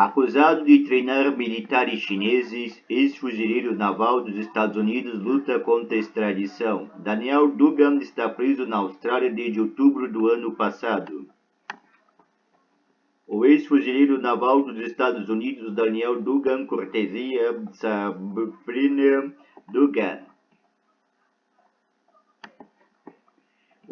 Acusado de treinar militares chineses, ex-fuzileiro naval dos Estados Unidos luta contra a extradição. Daniel Dugan está preso na Austrália desde outubro do ano passado. O ex-fuzileiro naval dos Estados Unidos, Daniel Dugan, cortesia Sabrina Dugan.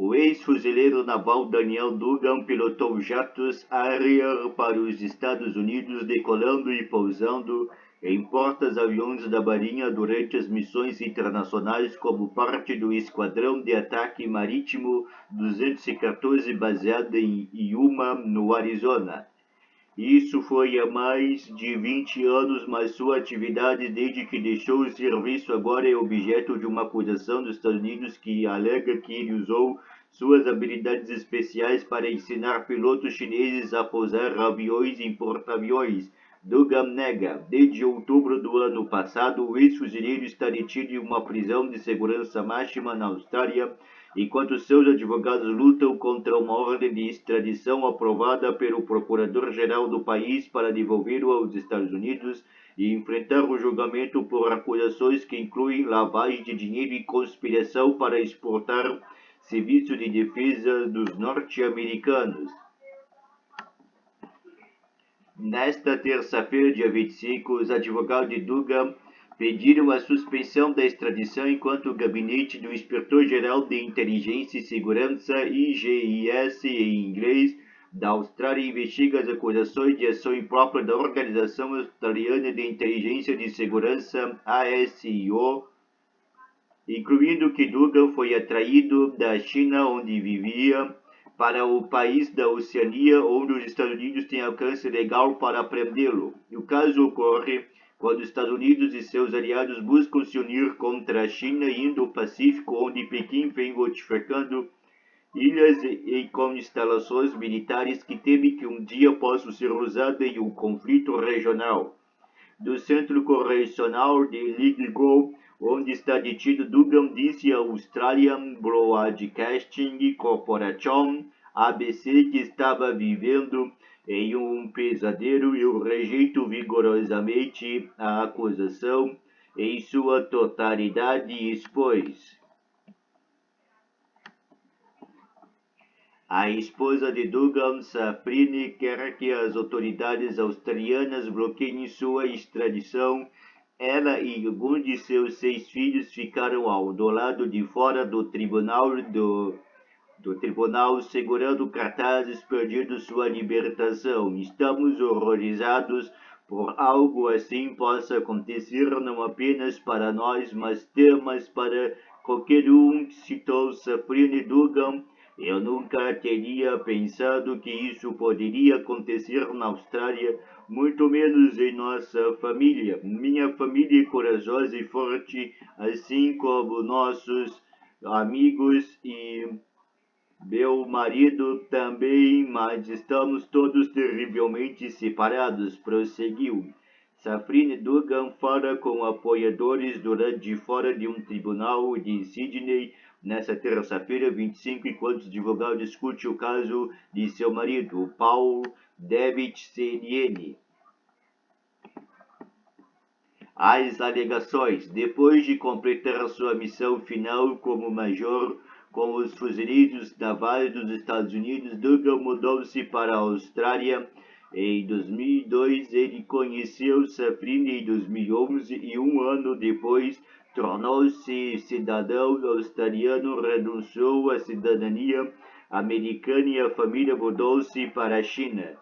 O ex-fuzileiro naval Daniel Dugan pilotou jatos Harrier para os Estados Unidos, decolando e pousando em portas-aviões da Marinha durante as missões internacionais como parte do Esquadrão de Ataque Marítimo 214 baseado em Yuma, no Arizona. Isso foi há mais de 20 anos, mas sua atividade desde que deixou o serviço agora é objeto de uma acusação dos Estados Unidos que alega que ele usou suas habilidades especiais para ensinar pilotos chineses a pousar aviões em porta-aviões. Dugan nega. Desde outubro do ano passado, o ex-fuzileiro está detido em uma prisão de segurança máxima na Austrália, enquanto seus advogados lutam contra uma ordem de extradição aprovada pelo procurador-geral do país para devolvê-lo aos Estados Unidos e enfrentar o julgamento por acusações que incluem lavagem de dinheiro e conspiração para exportar serviço de defesa dos norte-americanos. Nesta terça-feira, dia 25, os advogados de Dugan pediram a suspensão da extradição enquanto o gabinete do Inspetor-Geral de Inteligência e Segurança, IGIS em inglês, da Austrália investiga as acusações de ação imprópria da Organização Australiana de Inteligência e Segurança, ASIO, incluindo que Dugan foi atraído da China, onde vivia, para o país da Oceania, onde os Estados Unidos têm alcance legal para prendê-lo. O caso ocorre quando os Estados Unidos e seus aliados buscam se unir contra a China e Indo-Pacífico, onde Pequim vem notificando ilhas e com instalações militares que teme que um dia possam ser usadas em um conflito regional. Do Centro Correcional de Lithgow, onde está detido, Dugan disse à Australian Broadcasting Corporation, ABC, que estava vivendo em um pesadelo e eu rejeito vigorosamente a acusação em sua totalidade e expôs. A esposa de Dugan, Sabrina, quer que as autoridades australianas bloqueiem sua extradição. Ela e alguns de seus 6 filhos ficaram do lado de fora do tribunal segurando cartazes pedindo sua libertação. Estamos horrorizados por algo assim possa acontecer não apenas para nós, mas temas para qualquer um, citou Sabrina Dugan. Eu nunca teria pensado que isso poderia acontecer na Austrália, muito menos em nossa família. Minha família é corajosa e forte, assim como nossos amigos e meu marido também, mas estamos todos terrivelmente separados, prosseguiu. Sabrina Dugan fala com apoiadores durante fora de um tribunal de Sydney nesta terça-feira, 25, enquanto os advogados discutem o caso de seu marido, Paul David CNN. As alegações. Depois de completar sua missão final como major com os fuzileiros navais dos Estados Unidos, Dugan mudou-se para a Austrália. Em 2002, ele conheceu Sabrina em 2011 e um ano depois tornou-se cidadão australiano, renunciou à cidadania americana e a família mudou-se para a China.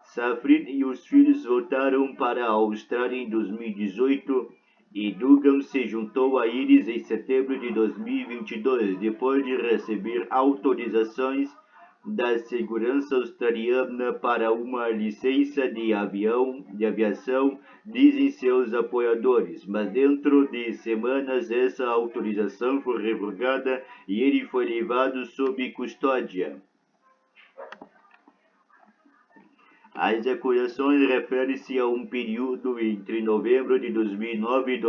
Sabrina e os filhos voltaram para a Austrália em 2018 e Dugan se juntou a eles em setembro de 2022, depois de receber autorizações da segurança australiana para uma licença de aviação, dizem seus apoiadores. Mas dentro de semanas essa autorização foi revogada e ele foi levado sob custódia. As acusações referem-se a um período entre novembro de 2009 e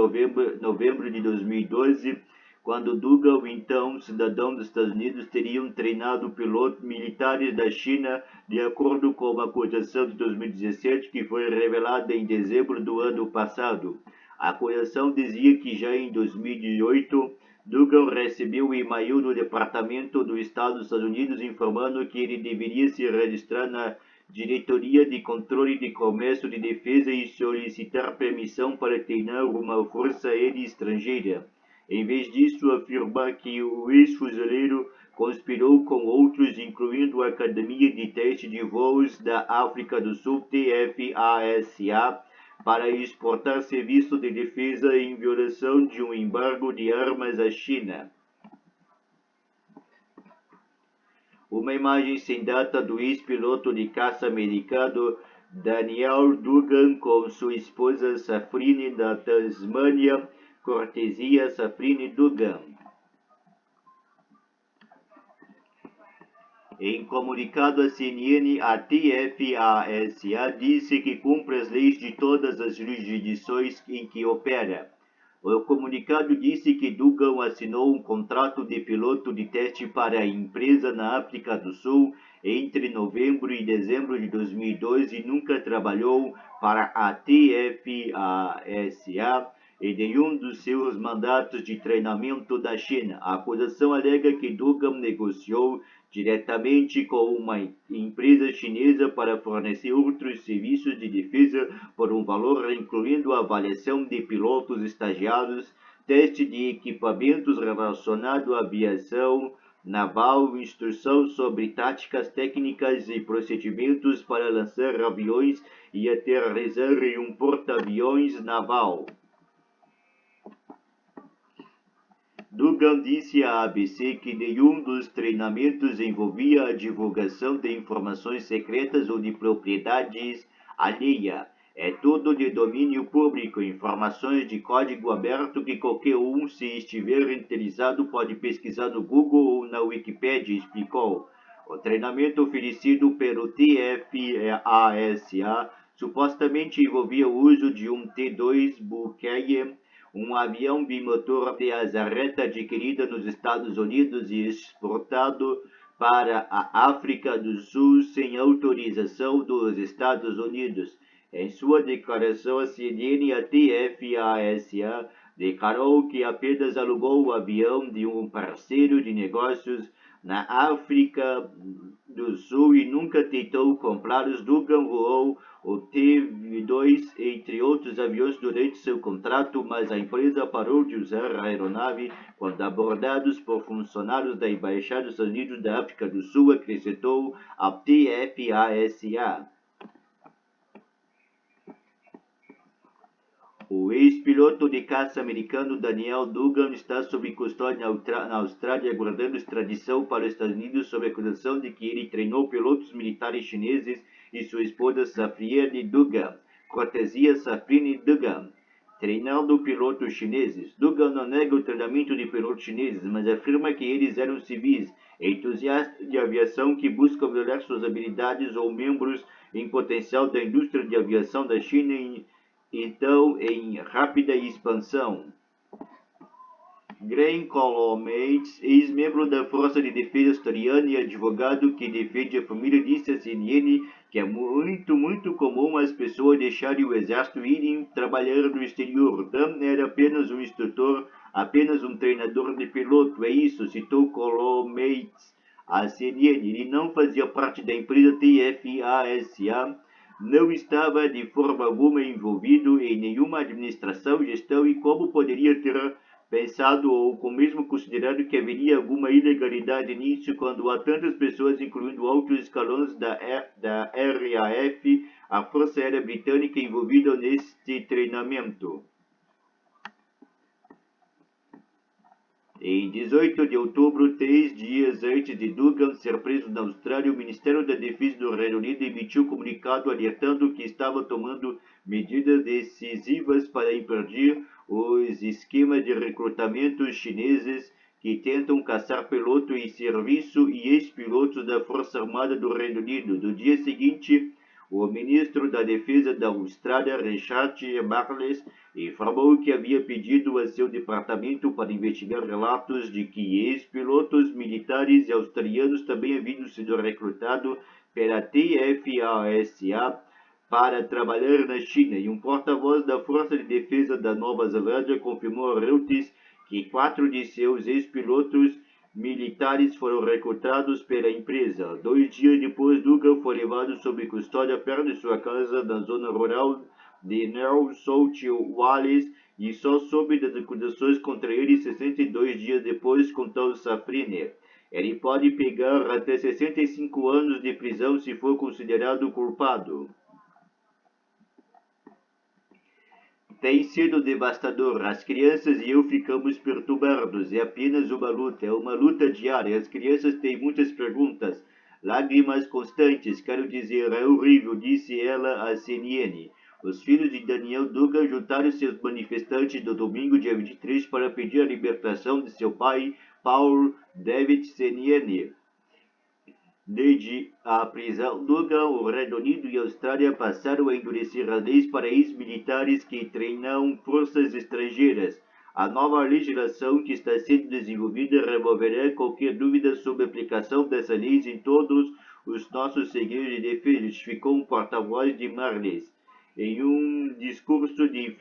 novembro de 2012, quando Dougal, então cidadão dos Estados Unidos, teriam treinado pilotos militares da China, de acordo com uma acusação de 2017 que foi revelada em dezembro do ano passado. A acusação dizia que já em 2018, Dougal recebeu um e-mail do Departamento do Estado dos Estados Unidos informando que ele deveria se registrar na Diretoria de Controle de Comércio de Defesa e solicitar permissão para treinar uma força aérea estrangeira. Em vez disso, afirma que o ex-fuzileiro conspirou com outros, incluindo a Academia de Teste de Voos da África do Sul, TFASA, para exportar serviços de defesa em violação de um embargo de armas à China. Uma imagem sem data do ex-piloto de caça americano Daniel Dugan com sua esposa Safrine da Tasmânia, cortesia Safrine Dugan. Em comunicado à CNN, a TFASA disse que cumpre as leis de todas as jurisdições em que opera. O comunicado disse que Dugan assinou um contrato de piloto de teste para a empresa na África do Sul entre novembro e dezembro de 2012 e nunca trabalhou para a TFASA em nenhum dos seus mandatos de treinamento da China. A acusação alega que Dugan negociou diretamente com uma empresa chinesa para fornecer outros serviços de defesa por um valor incluindo a avaliação de pilotos estagiários, teste de equipamentos relacionado à aviação naval, instrução sobre táticas técnicas e procedimentos para lançar aviões e aterrissar em um porta-aviões naval. Dugan disse à ABC que nenhum dos treinamentos envolvia a divulgação de informações secretas ou de propriedades alheia. É tudo de domínio público, informações de código aberto que qualquer um, se estiver interessado, pode pesquisar no Google ou na Wikipédia, explicou. O treinamento oferecido pelo TFASA supostamente envolvia o uso de um T-2 Buckeye, um avião bimotor de asa reta adquirido nos Estados Unidos e exportado para a África do Sul sem autorização dos Estados Unidos. Em sua declaração à CNN, a TFASA declarou que apenas alugou o avião de um parceiro de negócios na África do Sul e nunca tentou comprá-los. Dugan voou o T-2, entre outros aviões, durante seu contrato, mas a empresa parou de usar a aeronave quando abordados por funcionários da Embaixada dos Estados Unidos da África do Sul, acrescentou a TFASA. O ex-piloto de caça americano Daniel Dugan está sob custódia na Austrália, aguardando extradição para os Estados Unidos sob a acusação de que ele treinou pilotos militares chineses e sua esposa Safrine Dugan, cortesia Safrine Dugan. Treinando pilotos chineses. Dugan não nega o treinamento de pilotos chineses, mas afirma que eles eram civis, entusiastas de aviação que buscam melhorar suas habilidades ou membros em potencial da indústria de aviação da China em rápida expansão. Graham Colomates, ex-membro da Força de Defesa Australiana e advogado que defende a família, disse à CNN que é muito comum as pessoas deixarem o exército e irem trabalhar no exterior. Dan era apenas um instrutor, apenas um treinador de piloto, é isso, citou Colomates à CNN. Ele não fazia parte da empresa TFASA, não estava de forma alguma envolvido em nenhuma administração, gestão e como poderia ter pensado ou mesmo considerado que haveria alguma ilegalidade nisso quando há tantas pessoas, incluindo altos escalões da RAF, a Força Aérea Britânica, envolvida neste treinamento. Em 18 de outubro, 3 dias antes de Dugan ser preso na Austrália, o Ministério da Defesa do Reino Unido emitiu comunicado alertando que estava tomando medidas decisivas para impedir os esquemas de recrutamento chineses que tentam caçar pilotos em serviço e ex-pilotos da Força Armada do Reino Unido. No dia seguinte, O ministro da Defesa da Austrália, Richard Marles, informou que havia pedido a seu departamento para investigar relatos de que ex-pilotos militares australianos também haviam sido recrutados pela TFASA para trabalhar na China, e um porta-voz da Força de Defesa da Nova Zelândia confirmou a Reuters que 4 de seus ex-pilotos militares foram recrutados pela empresa. 2 dias depois, Dugan foi levado sob custódia perto de sua casa na zona rural de New South Wales e só soube das acusações contra ele 62 dias depois, contou Safrine. Ele pode pegar até 65 anos de prisão se for considerado culpado. Tem sido devastador. As crianças e eu ficamos perturbados. É apenas uma luta. É uma luta diária. As crianças têm muitas perguntas. Lágrimas constantes. Quero dizer, é horrível, disse ela à CNN. Os filhos de Daniel Dugan juntaram-se aos manifestantes do domingo, dia 23, para pedir a libertação de seu pai, Paul David CNN. Desde a prisão, Dugan, o Reino Unido e a Austrália passaram a endurecer as leis para ex-militares que treinam forças estrangeiras. A nova legislação que está sendo desenvolvida removerá qualquer dúvida sobre a aplicação dessas leis em todos os nossos segredos de defesa, justificou um porta-voz de Marles. Em um discurso em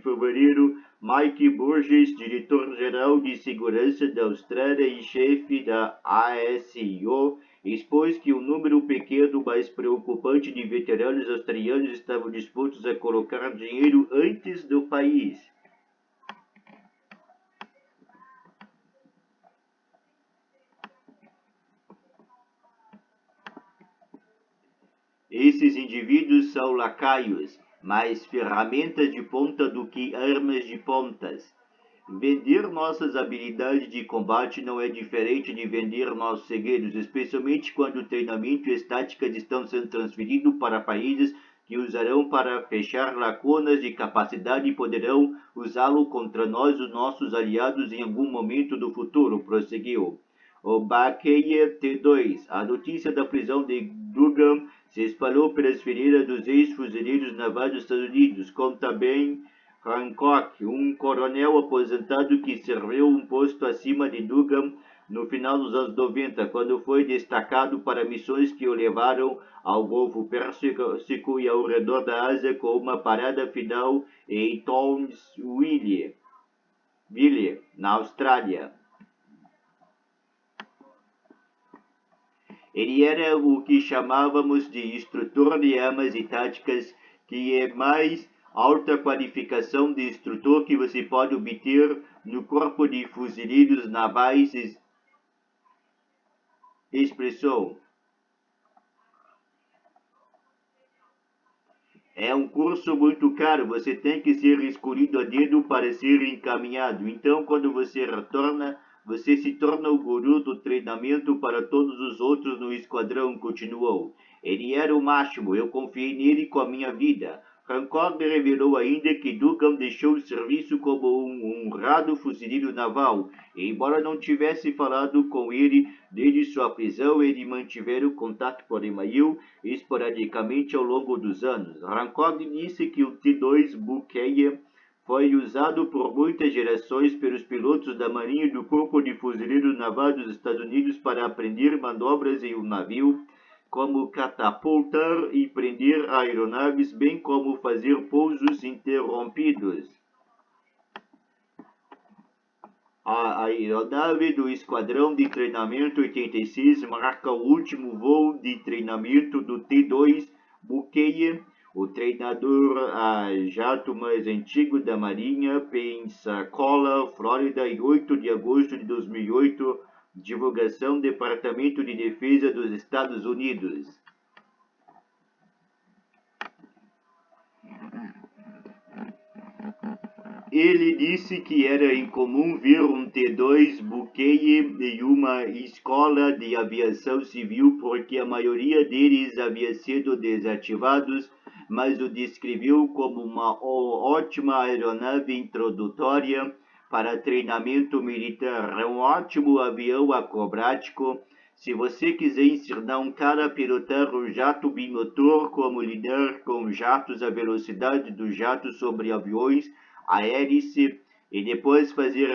fevereiro, Mike Burgess, diretor-geral de segurança da Austrália e chefe da ASIO, expôs que um número pequeno, mas preocupante, de veteranos australianos estavam dispostos a colocar dinheiro antes do país. Esses indivíduos são lacaios, mais ferramentas de ponta do que armas de pontas. Vender nossas habilidades de combate não é diferente de vender nossos segredos, especialmente quando o treinamento e as táticas estão sendo transferidos para países que usarão para fechar lacunas de capacidade e poderão usá-lo contra nós, os nossos aliados, em algum momento do futuro, prosseguiu. O Bakeia T2. A notícia da prisão de Dugan se espalhou pelas fileiras dos ex-fuzileiros navais dos Estados Unidos, como também Hancock, um coronel aposentado que serviu um posto acima de Dugan no final dos anos 90, quando foi destacado para missões que o levaram ao Golfo Pérsico e ao redor da Ásia, com uma parada final em Townsville, na Austrália. Ele era o que chamávamos de instrutor de armas e táticas, que é mais alta qualificação de instrutor que você pode obter no Corpo de Fuzileiros Navais, expressou. É um curso muito caro, você tem que ser escolhido a dedo para ser encaminhado. Então, quando você retorna, você se torna o guru do treinamento para todos os outros no esquadrão, continuou. Ele era o máximo, eu confiei nele com a minha vida. Hancock revelou ainda que Dugan deixou o serviço como um honrado fuzileiro naval. E, embora não tivesse falado com ele desde sua prisão, eles mantiveram contato por e-mail esporadicamente ao longo dos anos. Hancock disse que o T-2 Buckeye foi usado por muitas gerações pelos pilotos da Marinha e do Corpo de Fuzileiros Naval dos Estados Unidos para aprender manobras em um navio, como catapultar e prender aeronaves, bem como fazer pousos interrompidos. A aeronave do Esquadrão de Treinamento 86 marca o último voo de treinamento do T-2 Buckeye, o treinador a jato mais antigo da Marinha, Pensacola, Flórida, em 8 de agosto de 2008, divulgação Departamento de Defesa dos Estados Unidos. Ele disse que era incomum ver um T-2 Buckeye em uma escola de aviação civil porque a maioria deles havia sido desativados, mas o descreveu como uma ótima aeronave introdutória para treinamento militar. É um ótimo avião acrobático Se você quiser ensinar um cara a pilotar um jato bimotor, como lidar com jatos à velocidade dos jatos sobre aviões, a hélice, e depois fazer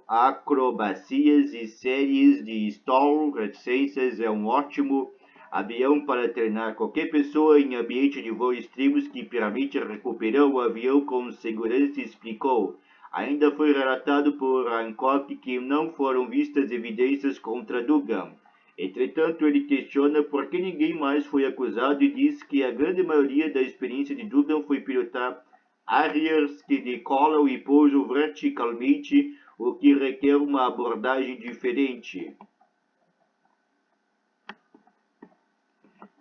acrobacias e séries de stall, reticências é um ótimo avião para treinar qualquer pessoa em ambiente de voo extremos que permite recuperar o avião com segurança, explicou. Ainda foi relatado por Hancock que não foram vistas evidências contra Dugan. Entretanto, ele questiona por que ninguém mais foi acusado e diz que a grande maioria da experiência de Dugan foi pilotar Harriers que decolam e pousam verticalmente, o que requer uma abordagem diferente.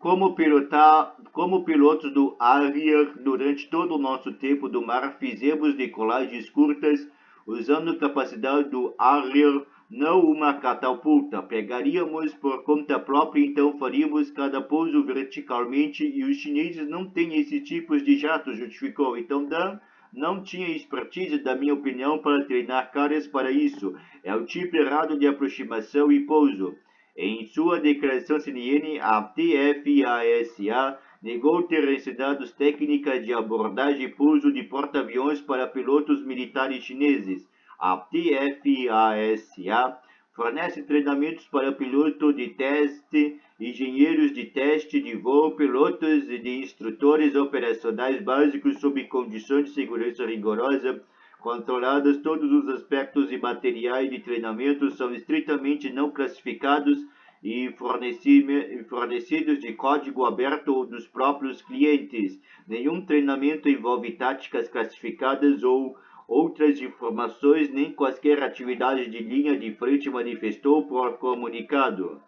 Como pilotos do Harrier, durante todo o nosso tempo do mar, fizemos decolagens curtas, usando a capacidade do Harrier, não uma catapulta. Pegaríamos por conta própria, então faríamos cada pouso verticalmente, e os chineses não têm esses tipos de jatos, justificou. Então Dan não tinha expertise, da minha opinião, para treinar caras para isso. É o tipo errado de aproximação e pouso. Em sua declaração CNN, a TFASA negou ter ensinado técnicas de abordagem e pouso de porta-aviões para pilotos militares chineses. A TFASA fornece treinamentos para pilotos de teste, engenheiros de teste de voo, pilotos e de instrutores operacionais básicos sob condições de segurança rigorosa controladas. Todos os aspectos e materiais de treinamento são estritamente não classificados e fornecidos de código aberto dos próprios clientes. Nenhum treinamento envolve táticas classificadas ou outras informações, nem quaisquer atividades de linha de frente, manifestou por comunicado.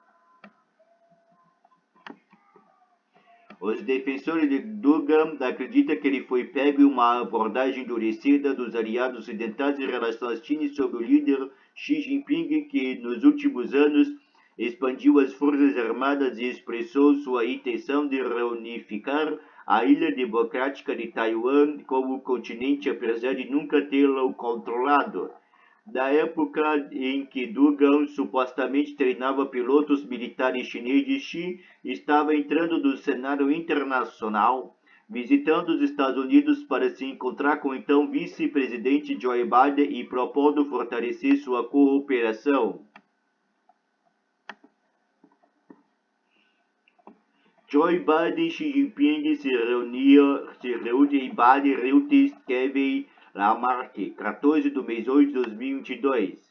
Os defensores de Dugan acreditam que ele foi pego em uma abordagem endurecida dos aliados ocidentais em relação à China sob o líder Xi Jinping, que nos últimos anos expandiu as forças armadas e expressou sua intenção de reunificar a Ilha Democrática de Taiwan como continente, apesar de nunca tê-lo controlado. Da época em que Dugan supostamente treinava pilotos militares chineses, Xi estava entrando no cenário internacional, visitando os Estados Unidos para se encontrar com o então vice-presidente Joe Biden e propondo fortalecer sua cooperação. Joe Biden e Xi Jinping se reúnem em Bali, Reuters, Kevin Lamarck, 14 de mês 8 de 2022.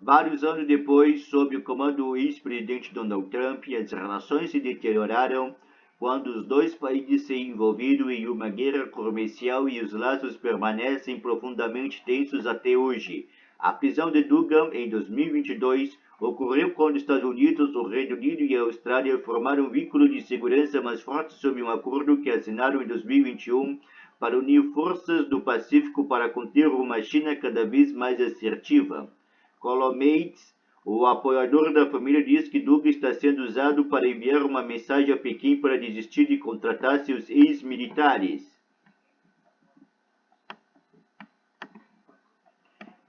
Vários anos depois, sob o comando do ex-presidente Donald Trump, as relações se deterioraram quando os dois países se envolveram em uma guerra comercial e os laços permanecem profundamente tensos até hoje. A prisão de Dugan em 2022 ocorreu quando os Estados Unidos, o Reino Unido e a Austrália formaram um vínculo de segurança mais forte sob um acordo que assinaram em 2021 para unir forças do Pacífico para conter uma China cada vez mais assertiva. Colomates, o apoiador da família, diz que Dugan está sendo usado para enviar uma mensagem a Pequim para desistir de contratar seus ex-militares.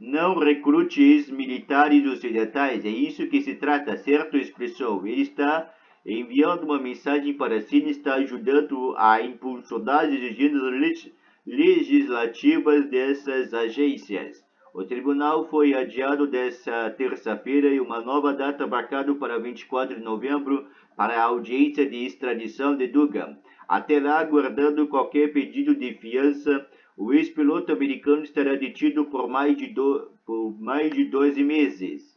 Não recrute ex-militares ocidentais, é isso que se trata, certo? Expressou. Ele está enviando uma mensagem para a China e está ajudando a impulsionar as agendas legislativas dessas agências. O tribunal foi adiado desta terça-feira e uma nova data marcada para 24 de novembro para a audiência de extradição de Dugan. Até lá, aguardando qualquer pedido de fiança, o ex-piloto americano estará detido por mais de 12 meses.